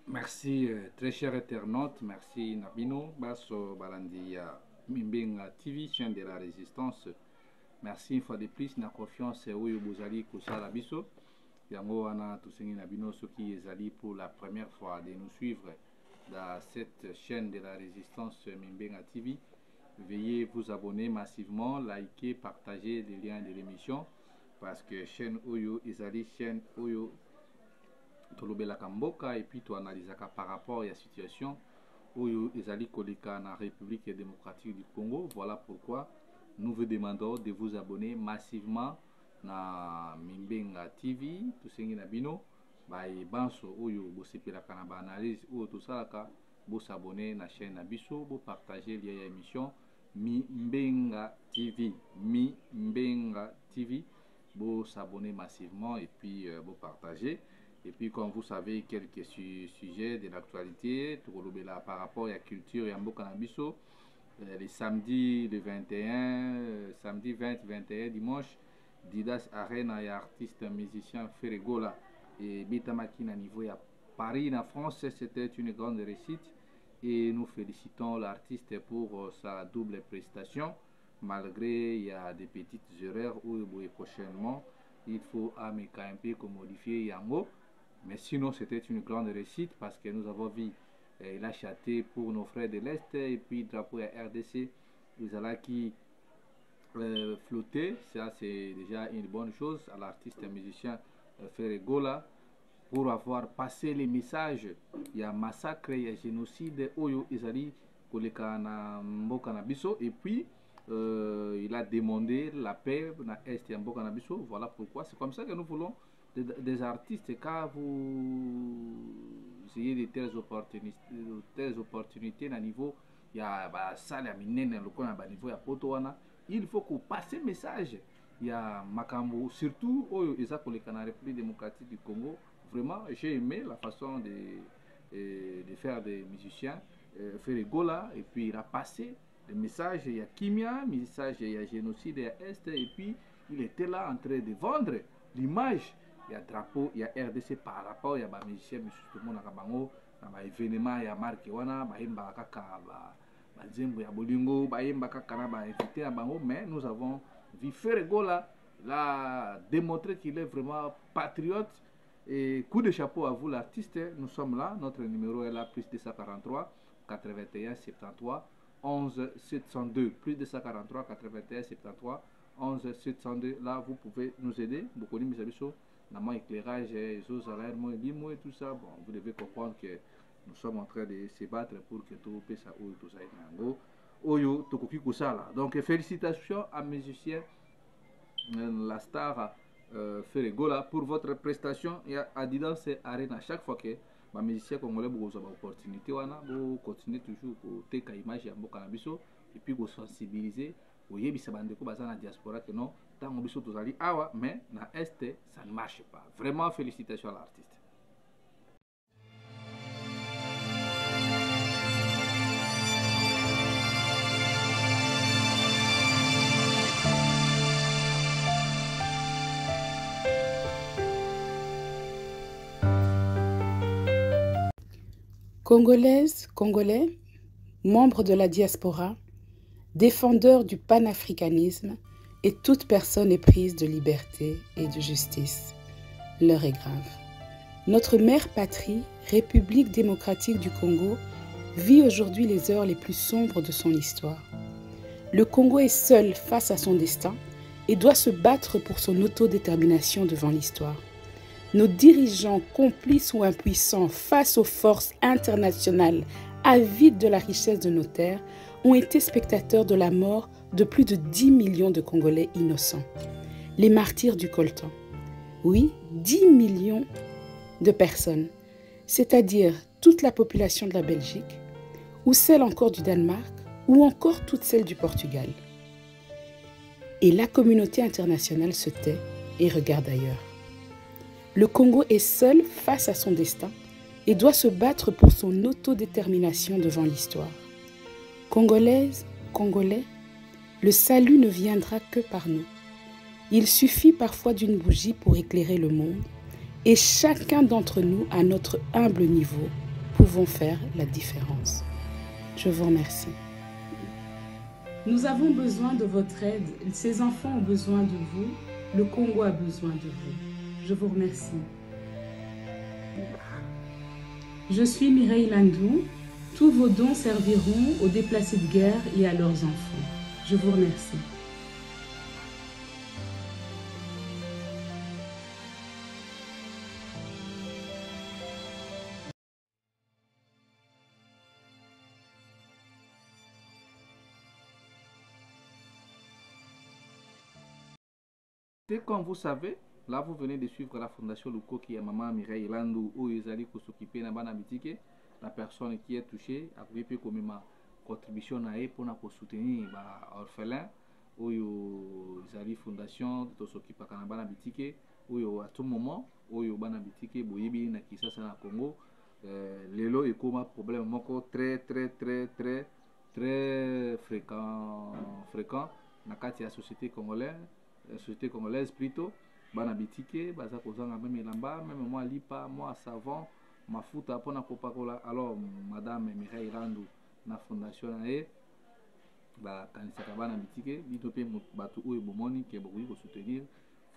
Merci, très cher internaute. Merci, Nabino. Basso Balandia Mimbenga TV, chaîne de la résistance. Merci une fois de plus. Na confiance, oui, vous allez Koussala Bisso. Yango Wana Toussengi Nabino, ceux qui allés pour la première fois de nous suivre dans cette chaîne de la résistance Mimbenga TV. Veuillez vous abonner massivement, liker, partager les liens de l'émission. Parce que chaîne Oyo, Izali, chaîne Oyo. Tolobela Kamboka et puis tu analyses par rapport à la situation où ils allaient koleka na République démocratique du Congo. Voilà pourquoi nous vous demandons de vous abonner massivement na Mimbenga TV, tout ce qui nabino, bah et banso oyo bosepela kana ba analyse ou tout ça là, vous s'abonner na chaîne Nabiso, vous partager l'émission Mimbenga TV, Mimbenga TV, vous s'abonner massivement et puis vous partager. Et puis, comme vous savez, quelques sujets de l'actualité, par rapport à la culture et à Mbokanabiso, les samedis le 21, samedi 20, 21, dimanche, Didas Arena et artiste musicien Ferregola et Bitamaki à niveau à Paris, en France, c'était une grande réussite. Et nous félicitons l'artiste pour sa double prestation, malgré il y a des petites erreurs où prochainement, il faut un peu modifier Yango. Mais sinon, c'était une grande réussite parce que nous avons vu la châté pour nos frères de l'Est et puis drapeau à RDC, ils allaient qui flotter. Ça, c'est déjà une bonne chose à l'artiste musicien Ferregola pour avoir passé les messages. Il y a massacre, il y a génocide, Oyo Izali, Kolekana Mbokanabiso, et puis il a demandé la paix dans l'Est et Mbokanabiso. Voilà pourquoi c'est comme ça que nous voulons. Des artistes, quand vous ayez de telles opportunités à niveau, il y a salle à minen, le niveau à Potoana, il faut qu'on passe un message. Il y a Makambo, surtout au la République démocratique du Congo. Vraiment, j'ai aimé la façon de faire des musiciens, Ferregola, et puis il a passé le message. Il y a Kimia, message, il y a génocide, il y a Est, et puis il était là en train de vendre l'image. Il y a drapeau, il y a RDC par rapport, il y a des musiciens, justement, il y a des événements, il y a marque, il y a des bolingo, mais nous avons vu Ferregola, il a démontré qu'il est vraiment patriote. Et coup de chapeau à vous l'artiste, nous sommes là, notre numéro est là, plus 243 81 73 11 702, plus 243 81 73 11 702. Là, vous pouvez nous aider, beaucoup de mes dans éclairage, et tout ça. Bon, vous devez comprendre que nous sommes en train de se battre pour que tout ça tout ça. Donc, félicitations à musicien la star Ferregola pour votre prestation. Et à Didas Arena, chaque fois que les musiciens congolais ont une opportunité, vous continuez toujours à faire image et puis vous sensibiliser. Vous voyez, ça la diaspora que non, tant que mais dans l'Est, ça ne marche pas. Vraiment, félicitations à l'artiste. Congolaises, Congolais, membres de la diaspora, défendeurs du panafricanisme et toute personne éprise de liberté et de justice. L'heure est grave. Notre mère patrie, République démocratique du Congo, vit aujourd'hui les heures les plus sombres de son histoire. Le Congo est seul face à son destin et doit se battre pour son autodétermination devant l'histoire. Nos dirigeants, complices ou impuissants face aux forces internationales avides de la richesse de nos terres, ont été spectateurs de la mort de plus de 10 millions de Congolais innocents. Les martyrs du coltan. Oui, 10 millions de personnes, c'est-à-dire toute la population de la Belgique, ou celle encore du Danemark, ou encore toute celle du Portugal. Et la communauté internationale se tait et regarde ailleurs. Le Congo est seul face à son destin et doit se battre pour son autodétermination devant l'histoire. Congolaises, Congolais, le salut ne viendra que par nous. Il suffit parfois d'une bougie pour éclairer le monde et chacun d'entre nous, à notre humble niveau, pouvons faire la différence. Je vous remercie. Nous avons besoin de votre aide. Ces enfants ont besoin de vous. Le Congo a besoin de vous. Je vous remercie. Je suis Mireille Landou. Tous vos dons serviront aux déplacés de guerre et à leurs enfants. Je vous remercie. Et comme vous savez, là vous venez de suivre la fondation Luko qui est maman Mireille Landou où ils allaient s'occuper de la boutique. La personne qui est touchée a pu comme ma contribution pour soutenir les orphelins où ils allaient fondation de s'occuper de la boutique où à tout moment où ils ont boutique boyebi na Kinshasa na Congo lelo et comme problème très fréquent na kati ya société congolaise plutôt bana bitike baza kozanga même elamba même moi lipa moi savon mafuta pona kopakola. Alors madame Mireille Landou na fondation na ye ba kanisaka bana bitike bito pe bato oyo bomoni ke bokoki ko soutenir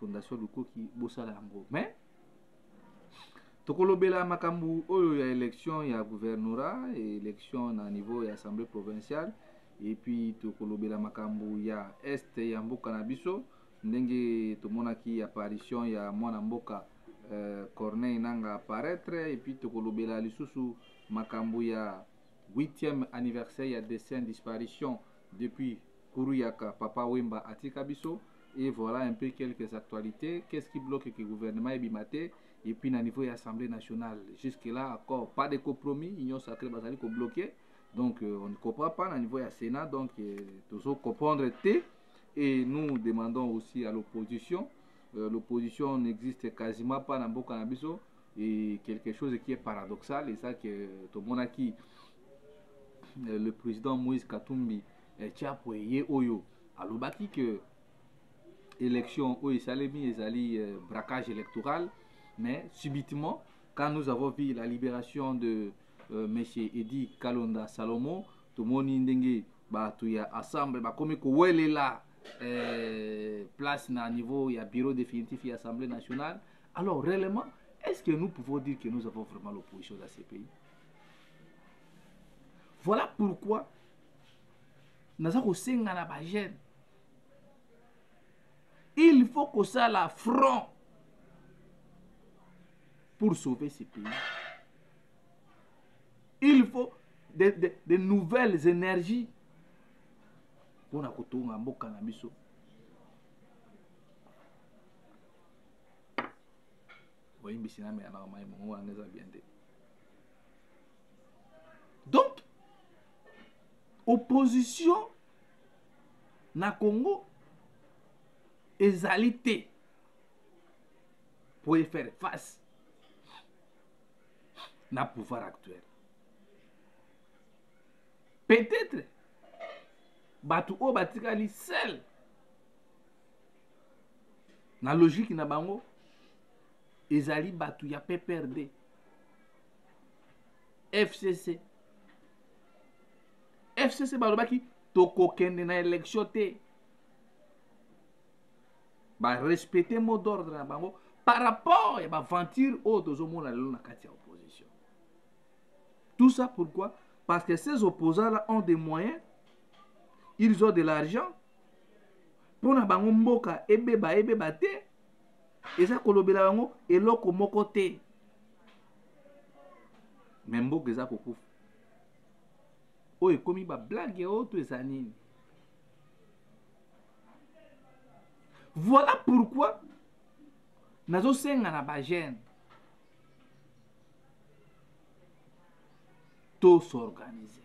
fondation Luko ki bosala yango. Mais tokolobela makambu oyo ya élection ya gouvernorat et élection na niveau ya assemblée provinciale et puis tokolobela makambu ya est ya mboka na biso ndenge tomonaki apparition ya mwana mboka Corneille Nanga apparaître et puis tokolobela lisusu makambu ya 8e anniversaire ya décès disparition depuis Kuruyaka Papa Wemba atika biso. Et voilà un peu quelques actualités. Qu'est-ce qui bloque que le gouvernement est bimaté et puis à niveau de l'Assemblée nationale jusque là encore pas de compromis, l'Union sacrée va bloquer. Donc on ne comprend pas au niveau du Sénat, donc toujours comprendre T. Et nous demandons aussi à l'opposition. L'opposition n'existe quasiment pas dans Boka Nabiso. Et quelque chose qui est paradoxal, et ça que tout le monde a qui le président Moïse Katumbi tient pour Oyo à l'Obaki que élection où il s'allait mis braquage électoral. Mais subitement, quand nous avons vu la libération de M. Edi Kalonda Salomo, tout le monde ndenge tout y a assemblée comme ko wele là place na niveau il y a bureau définitif et assemblée nationale. Alors réellement, est-ce que nous pouvons dire que nous avons vraiment l'opposition dans ces pays? Voilà pourquoi nous avons senga na ba jeune. Il faut que ça la front pour sauver ces pays. Il faut de nouvelles énergies pour la kotonga mboka na biso. Donc, opposition na Congo égalité pour y faire face na pouvoir actuel. Peut-être batu o batikali seul na logique na bango ezali batu ya PPRD FCC balobaki tokokende na élection te ba respecter mot d'ordre na bango par rapport à l'aventure autozomona lelo na kati ya opposition. Tout ça pourquoi? Parce que ces opposants-là ont des moyens, ils ont de l'argent pour na bango mboka ebeba te eza kolobela bango eloko moko te. Mais mboka eza kokufa oyo ekomi ba blague oyo eza nini? Voilà pourquoi nazo senga na ba jeune to s'organiser.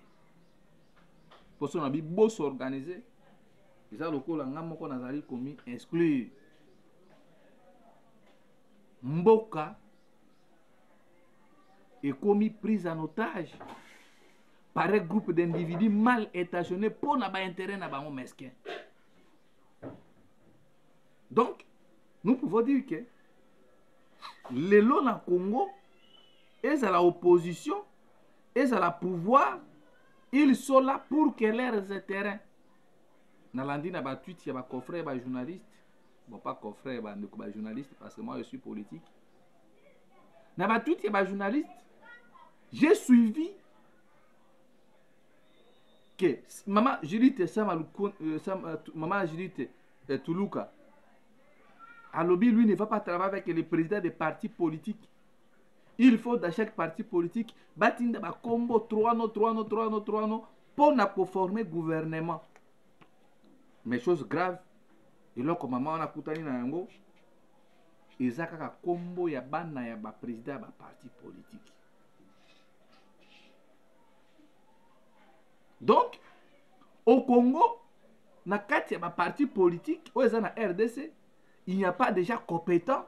Pour ça on a bi beau s'organiser. Eza lokola nga moko nazali komi exclure mboka ekomi prise en otage par un groupe d'individus mal intentionnés pour na ba intérêt na bango mesquin. Donc, nous pouvons dire que les lots dans le Congo et à l'opposition ils ont le pouvoir, ils sont là pour que leurs terrains. Nalandi na ba tweet ya ba confrère ba journaliste. Bon pas confrère ba journaliste parce que moi je suis politique. Na ba tweet ya ba journaliste, j'ai suivi que maman Judith maman Judith Tuluka Alobi lui ne va pas travailler avec les présidents des partis politiques. Il faut dans chaque parti politique batinda ba combo 3 no pour former gouvernement. Mais chose grave, et là comme maman on a koutani na yango, ezaka ka combo ya bana ya ba président ba parti politique. Donc au Congo, na kati ya ba parti politique, ou na RDC, il n'y a pas déjà compétents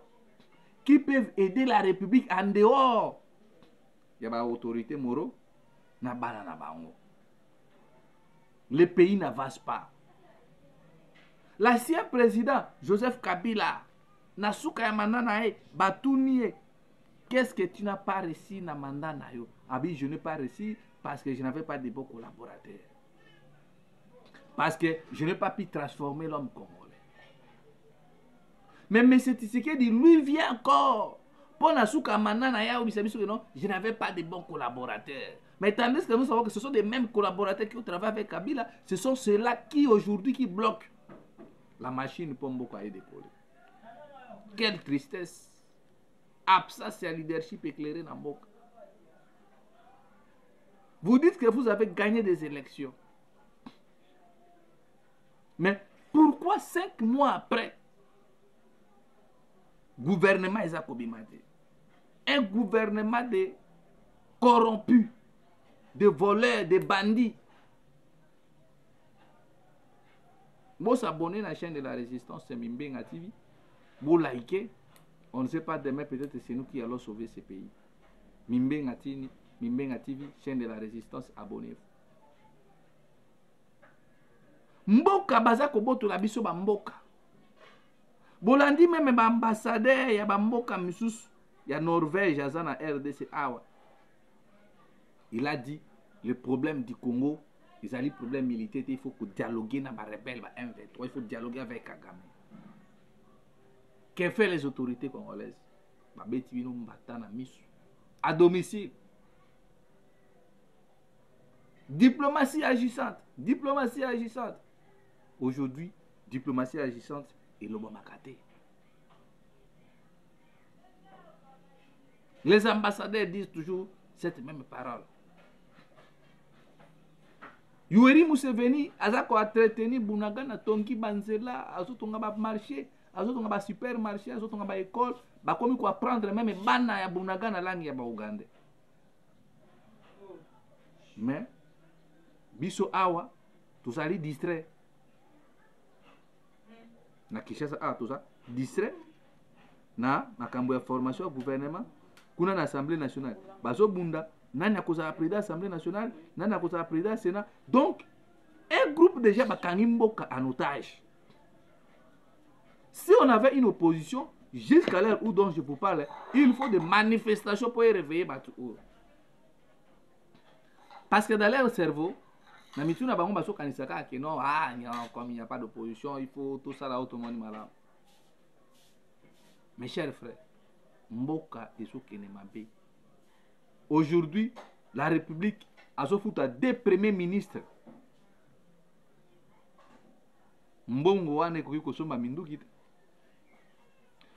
qui peuvent aider la République en dehors. Il y a ba autorité moraux na bana na bango. Le pays n'avance pas. L'ancien président Joseph Kabila, Nasuka Yamananae, Batounie, qu'est-ce que tu n'as pas réussi na mandat na yo? Abi, je n'ai pas réussi parce que je n'avais pas de bons collaborateurs. Parce que je n'ai pas pu transformer l'homme congolais. Mais M. Tshisekedi, lui vient encore. Pour Nasuka Yamananae, je n'avais pas de bons collaborateurs. Mais tandis que nous savons que ce sont les mêmes collaborateurs qui ont travaillé avec Kabila, ce sont ceux-là qui aujourd'hui qui bloquent. La machine pour beaucoup à décoller. Quelle tristesse. Absence de leadership éclairé dans Mboka. Vous dites que vous avez gagné des élections. Mais pourquoi 5 mois après, gouvernement Ezakobimate, un gouvernement de corrompus, de voleurs, de bandits, vous s'abonner à la chaîne de la résistance, c'est Mimbenga TV. Vous likez. On ne sait pas demain, peut-être c'est nous qui allons sauver ce pays. Mimbenga TV, chaîne de la résistance, abonnez-vous. Mboka baza koboto la biso ba mboka. Bolandi même ba ambassadeur ya ba mboka misusu ya Norvège azana RDC awa. Il a dit le problème du Congo. Ils ont des problèmes militaires, il faut dialoguer avec les rebelles, il faut dialoguer avec Kagame. Que font les autorités congolaises? À domicile. Diplomatie agissante. Diplomatie agissante. Aujourd'hui, diplomatie agissante et l'Obamakate. Les ambassadeurs disent toujours cette même parole. Yoweri Museveni azako entreteni Bunagana tongi banzela azotonga ba marché azotonga ba supermarché azotonga ba école bakomi ko apprendre même bana ya Bunagana langue ya ba Uganda. Mais biso awa tozali distrait na Kinshasa tout ça distrait na makambo ya formation ya gouvernement kuna na Assemblée nationale bazo bunda. Nani a causé la présidence de l'Assemblée nationale, Nani a causé la présidence du Sénat. Donc, un groupe déjà Bakangimboka en otage. Si on avait une opposition, jusqu'à l'heure où dont je vous parle, il faut des manifestations pour y réveiller Batou. Parce que dans leur cerveau, comme il n'y a pas d'opposition, il faut tout ça là autrement malade. Mes chers frères, Mboka et Soukenemabe. Aujourd'hui, la République a à 2 premiers ministres. Mbongo wana ekoki kosomba minduki te.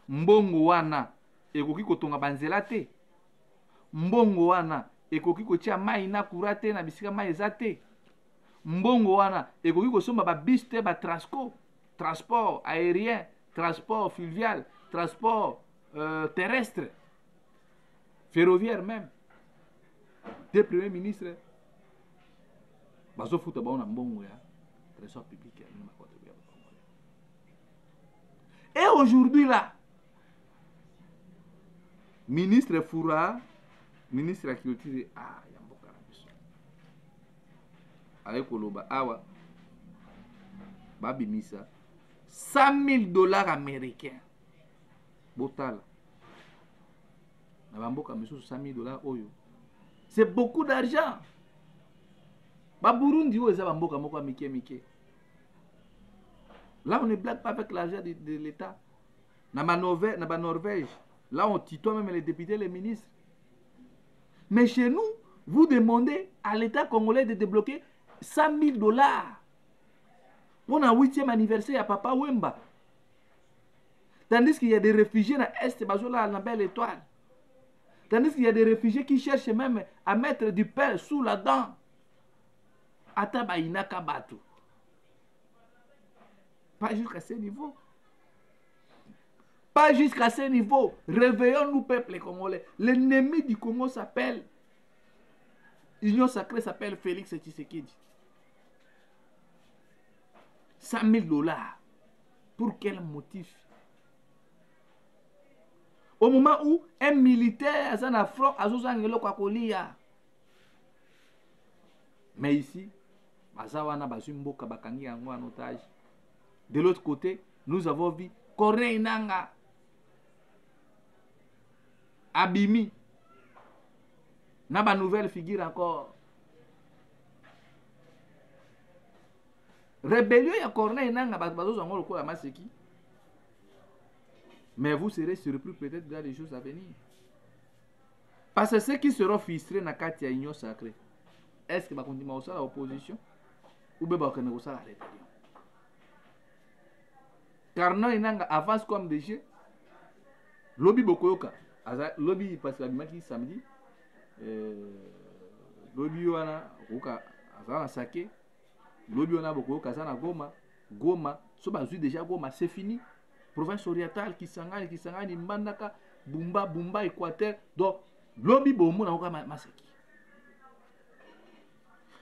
Mbongo wana ekoki kotonga banzela te. Mbongo wana ekoki kotia mai na kurate na bisika mai eza te. Mbongo wana ekoki kosomba ba bus te ba Transco, transport aérien, transport fluvial, transport terrestre, ferroviaire même. 2 premiers ministres bazo futa baona mbongo ya trésor public. Et aujourd'hui là, ministre Foura, ministre de la culture, yamboka na biso avec koloba awa babimisa $100,000 américains botala na bamboka misusu $100,000 oyo C'est beaucoup d'argent. Ba Burundi, où est-ce que là, on ne blague pas avec l'argent de l'État. Dans la Norvège, là, on tutoie même les députés, les ministres. Mais chez nous, vous demandez à l'État congolais de débloquer 100 000 dollars pour le 8e anniversaire à Papa Wemba. Tandis qu'il y a des réfugiés dans l'Est, dans la Belle Étoile. Tandis qu'il y a des réfugiés qui cherchent même à mettre du pain sous la dent. Ataba inaka batu. Pas jusqu'à ce niveau. Pas jusqu'à ce niveau. Réveillons-nous, peuple congolais. L'ennemi du Congo s'appelle, Union sacrée s'appelle Félix Tshisekedi. 100 000 dollars. Pour quel motif? Au moment où un militaire a un front, mais ici, de l'autre côté, nous avons vu Corneille Nanga, Abimi, n'a pas nouvelle figure encore. Rébellion, il y a Corneille Nanga, mais vous serez surpris peut-être dans les choses à venir. Parce que ceux qui seront frustrés dans la Union sacrée, est-ce que va continuer à l'opposition ou bien va continuer à la rébellion? Car non, il avance comme des jeux. Lobby Bokoyoka, lobby parce que la samedi, lobby wana Bokoyoka, azana sake, lobby wana Bokoyoka, azana Goma, Goma, so bazui déjà Goma, c'est fini. Province orientale, Kisangani, Mbandaka, Bumba, Équateur. Donc, lobby Bomo n'a masaki.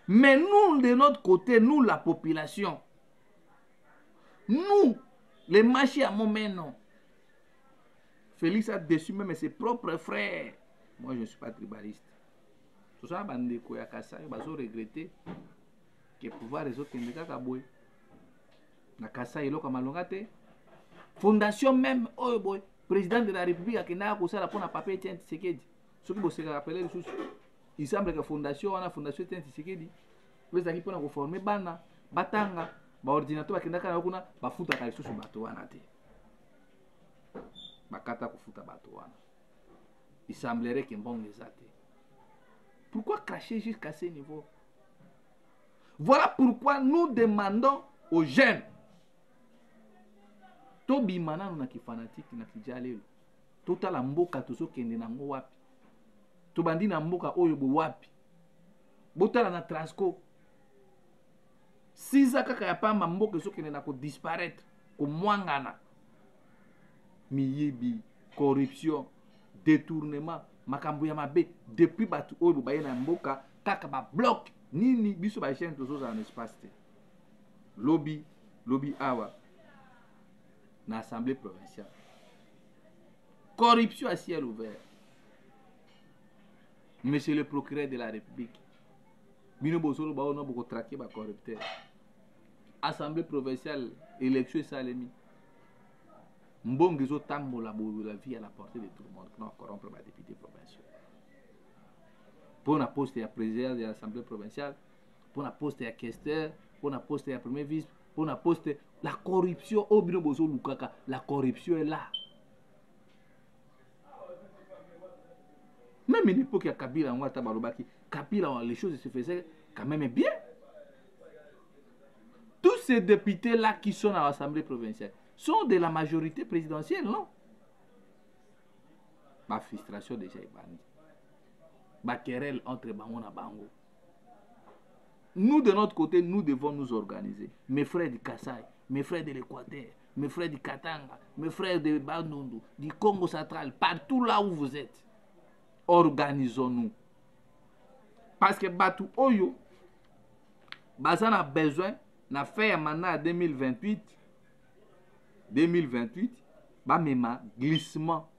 Mais nous, de notre côté, nous, la population, nous, les machins à mon non. Félix a déçu même ses propres frères. Moi, je ne suis pas tribaliste. Tout ça, bande Koyakasa, ils vont regretter que pouvoir les autres ne pas kaboué. Na kasa ilo kamalongate. Fondation même, oh boy, président de la République a kena ko sala pona papier Etienne Tshisekedi. Ce qui se rappelle les choses. Il semble que fondation Etienne Tshisekedi. Vous avez pona ko former bana, batanga, ba ordinateur bakenda kana kuna bafuta ka lisusu bato wana te. Bakata ko futa bato wana. Il semblerait que bon les ate. Pourquoi cracher jusqu'à ce niveau? Voilà pourquoi nous demandons aux jeunes. Tobi mana na ki fanatique na kijalelo. Totala mboka toso kende na ngo wapi. Tobandi na mboka oyo bo wapi. Botala na Transco. Siza kaka ya pamba mboka so kende na ko disparaître, ko mwangana. Miyebi, corruption, détournement, makambo ya mabe depuis batu oyo baye na mboka kaka ba bloc nini biso ba chaîne tozo za en espace te. Lobby awa na assemblée provinciale. Corruption à ciel ouvert. Monsieur le procureur de la République. Bino bosolo ba ono boko traquer ba corrupteur. Assemblée provinciale, élection salemi. Mbongizo tambola la vie à la portée de tout le monde. Non, corrompre ma député provincial. Pour la poste à président de l'Assemblée provinciale, pour la poste à questeur, pour la poste à premier vice, pour la poste la corruption au bino bozo lukaka, la corruption est là. Même une époque à Kabila, on a Kabila, les choses se faisaient quand même bien. Tous ces députés-là qui sont à l'Assemblée provinciale sont de la majorité présidentielle, non? Ma frustration déjà est bandie. Ma querelle entre Bango et Bango. Nous, de notre côté, nous devons nous organiser. Mes frères du Kassai, mes frères de l'Équateur, mes frères du Katanga, mes frères de Bandundu, du Congo central, partout là où vous êtes, organisons-nous. Parce que Batu Oyo, Bazan a besoin, n'a fait un mandat 2028, bah même glissement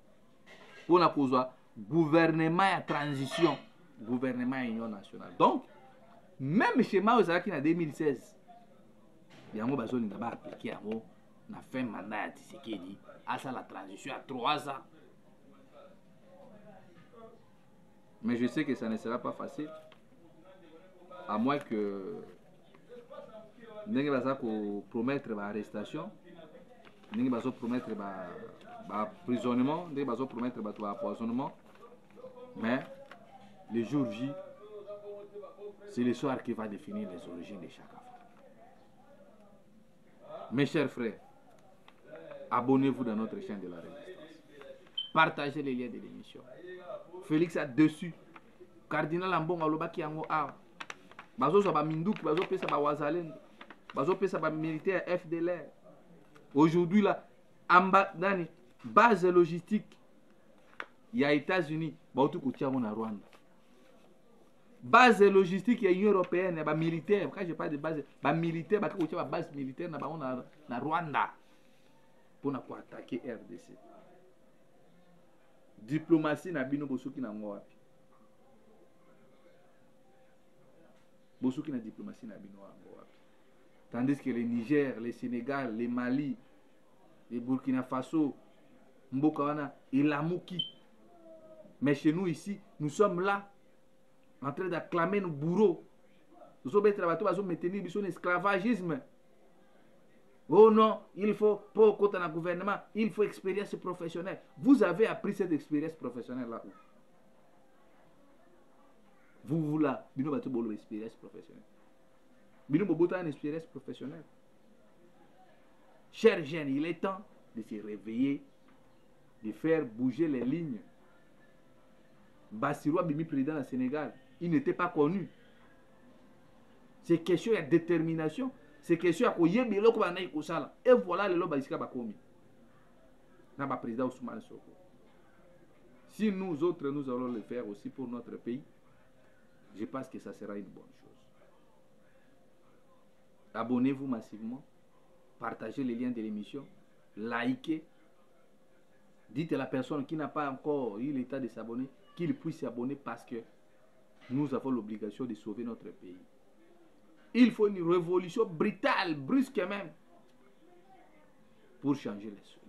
pour la cause gouvernement et transition, gouvernement et union nationale. Donc, même chez Mao Zaki en 2016, il y a un besoin d'appliquer à moi, on a fait un mandat à Tshisekedi, à ça la transition à 3 ans. Mais je sais que ça ne sera pas facile. À moins que ndenge baza ko promettre ba arrestation, ndenge bazo promettre ba emprisonnement, ndenge bazo promettre ba empoisonnement. Mais le jour J, c'est le soir qui va définir les origines de chaque enfant. Mes chers frères, abonnez-vous dans notre chaîne de la Résistance. Partagez les liens de l'émission. Félix a dessus. Cardinal Ambongo alobaki yango awa. Bazo ba minduki, bazo pesa ba wazalendo. Bazo pesa ba militaire FDLR. Aujourd'hui là, nani base logistique il y a États-Unis, baotu kotia na Rwanda. Base logistique ya Union européenne, ba militaire, quand je parle de base, ba militaire ba kotia ba base militaire na ba na Rwanda pour na ko attaquer RDC. Diplomatie na bino bosoki na ngo wapi? Bosoki na diplomatie na bino ngo wapi? Tandis que le Niger, le Sénégal, le Mali, le Burkina Faso, Mboka wana ilamuki. Mais chez nous ici, nous sommes là en train d'acclamer nos bourreaux. Nous sommes en maintenir son esclavagisme. Oh non, il faut, pour côté d'un gouvernement, il faut expérience professionnelle. Vous avez appris cette expérience professionnelle là où? Vous là, vous avez une expérience professionnelle. Vous avez une expérience professionnelle. Chers jeunes, il est temps de se réveiller, de faire bouger les lignes. Bassirou Abimi, président du Sénégal, il n'était pas connu. C'est question de détermination. C'est question de et voilà le loba ici bakomi. Na ba président Ousmane Sonko. Si nous autres nous allons le faire aussi pour notre pays, je pense que ça sera une bonne chose. Abonnez-vous massivement, partagez les liens de l'émission, likez, dites à la personne qui n'a pas encore eu l'état de s'abonner qu'il puisse s'abonner parce que nous avons l'obligation de sauver notre pays. Il faut une révolution brutale, brusque même, pour changer les choses.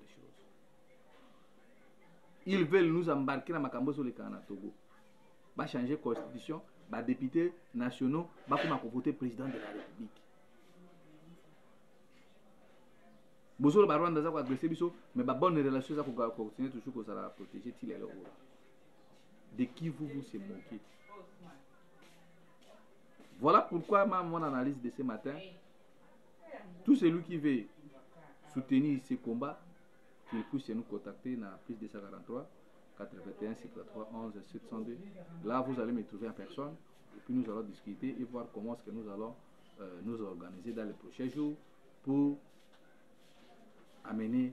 Ils veulent nous embarquer dans Makambo sur le Canada Togo. Va changer la constitution, va députés nationaux, va voter président de la République. Bozo le baron d'aza agresser biso, mais ba bonne relation ça pour continuer toujours pour ça protéger til les euros. De qui vous se moquez. Voilà pourquoi mon analyse de ce matin, tout celui qui veut soutenir ces combats, qu'il puisse nous contacter dans plus de 143 81 53 11 702. Là, vous allez me trouver en personne et puis nous allons discuter et voir comment est-ce que nous allons nous organiser dans les prochains jours pour amener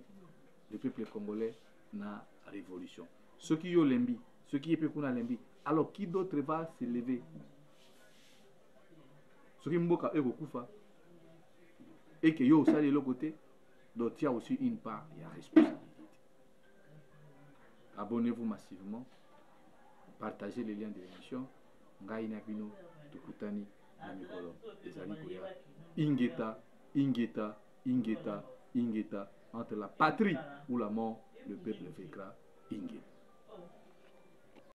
le peuple congolais dans la révolution. Ceux qui ont l'embi, ceux qui ont l'embi, alors qui d'autre va se lever? Ceux qui ont Kufa et que yo ça de l'autre côté, donc il y a aussi une part, il y a responsabilité. Abonnez-vous massivement, partagez les liens de l'émission. Ngai Nabino, Tukutani, Namikolo, Ezali Koya, Ingeta, Ingeta, Ingeta, Ingeta, entre la patrie ou la mort, le peuple vaincra Ingeta.